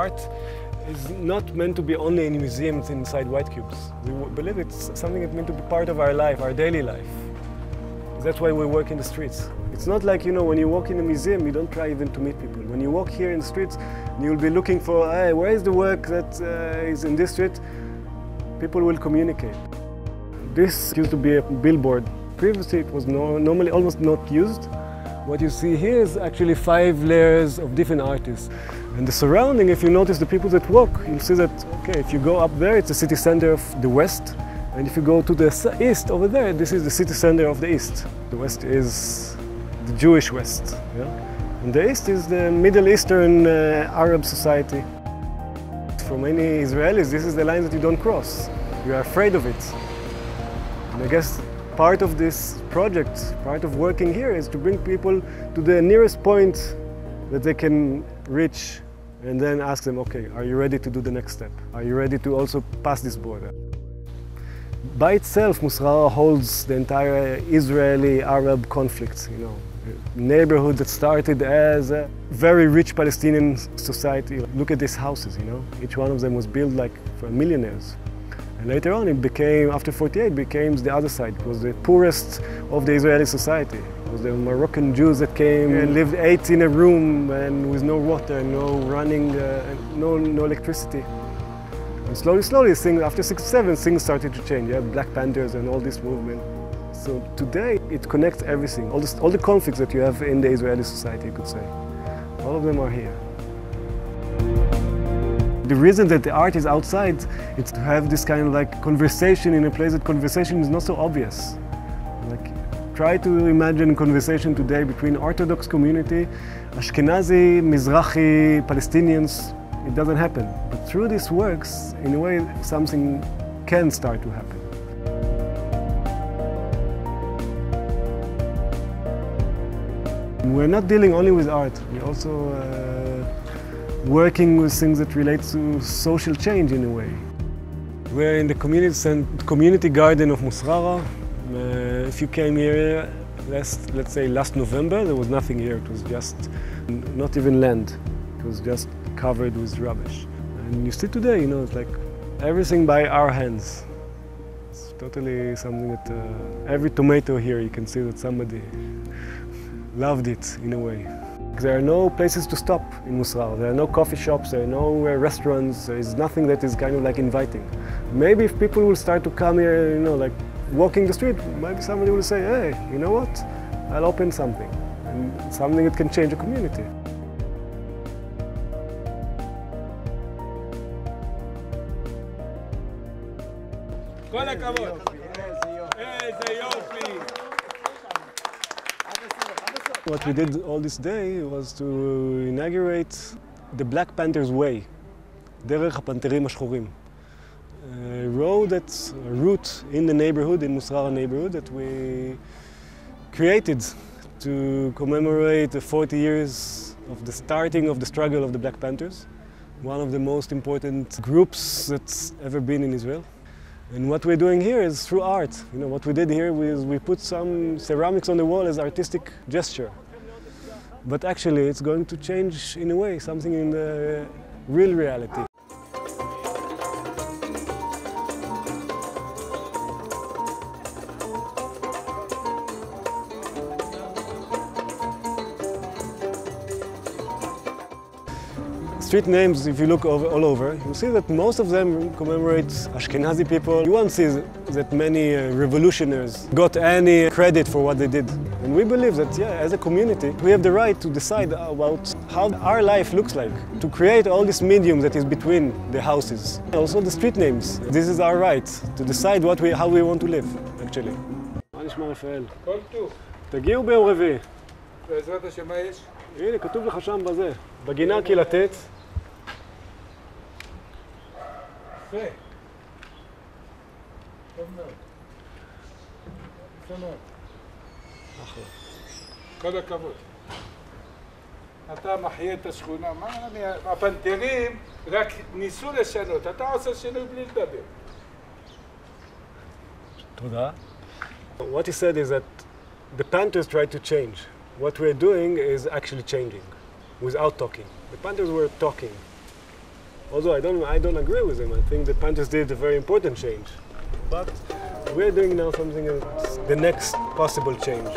art is not meant to be only in museums inside white cubes. We believe it's something that's meant to be part of our life, our daily life. That's why we work in the streets. It's not like, you know, when you walk in a museum, you don't try even to meet people. When you walk here in the streets, you'll be looking for, hey, where is the work that is in this street? People will communicate. This used to be a billboard. Previously, it was normally almost not used. What you see here is actually 5 layers of different artists. And the surrounding, if you notice the people that walk, you'll see that, okay, if you go up there, it's the city center of the west. And if you go to the east over there, this is the city center of the east. The west is the Jewish west. Yeah? And the east is the Middle Eastern Arab society. For many Israelis, this is the line that you don't cross. You are afraid of it. And I guess part of this project, part of working here, is to bring people to the nearest point that they can reach and then ask them, okay, are you ready to do the next step? Are you ready to also pass this border? By itself, Musrara holds the entire Israeli-Arab conflict, you know. A neighborhood that started as a very rich Palestinian society. Look at these houses, you know. Each one of them was built like for millionaires. And later on, it became, after 48, became the other side. It was the poorest of the Israeli society. It was the Moroccan Jews that came and lived 8 in a room and with no water, no running, no electricity. And slowly, after 67, things started to change. You have Black Panthers and all this movement. So today, it connects everything. All the conflicts that you have in the Israeli society, you could say. All of them are here. The reason that the art is outside is to have this kind of like conversation in a place that conversation is not so obvious. Like, try to imagine conversation today between Orthodox community, Ashkenazi, Mizrahi, Palestinians. It doesn't happen. But through these works, in a way, something can start to happen. We're not dealing only with art. We're also working with things that relate to social change in a way. We're in the community garden of Musrara. If you came here, let's say last November, there was nothing here. It was just not even land. It was just covered with rubbish. And you see today, you know, it's like everything by our hands. It's totally something that every tomato here, you can see that somebody loved it in a way. There are no places to stop in Musrara. There are no coffee shops, there are no restaurants, there is nothing that is kind of like inviting. Maybe if people will start to come here, you know, like walking the street, maybe somebody will say, hey, you know what? I'll open something. And something that can change a community. כל הכבוד. איזה יופי. What we did all this day was to inaugurate the Black Panthers Way, דרך הפנתרים השחורים. A route in the neighborhood, in Musrara neighborhood, that we created to commemorate the 40 years of the starting of the struggle of the Black Panthers, one of the most important groups that's ever been in Israel. And what we're doing here is through art. You know, what we did here was we put some ceramics on the wall as artistic gesture. But actually it's going to change in a way, something in the real reality. Street names, if you look all over, you see that most of them commemorate Ashkenazi people. You won't see that many revolutionaries got any credit for what they did. And we believe that, yeah, as a community, we have the right to decide about how our life looks like, to create all this medium that is between the houses. Also the street names. This is our right to decide how we want to live, actually. מה נשמע רפאל? כל טוב. תגיעו ביום רביעי. בעזרת השם, מה יש? הנה, כתוב לך שם בזה, בגינה קהילתית. יפה. טוב מאוד. יפה מאוד. אחלה. כל הכבוד. אתה מחיה את השכונה. הפנתרים רק ניסו לשנות. אתה עושה שינוי בלי לדבר. תודה. What he said is that the Panthers tried to change. What we're doing is actually changing, without talking. The Panthers were talking. Although I don't agree with him. I think the Panthers did a very important change. But we're doing now something that's the next possible change.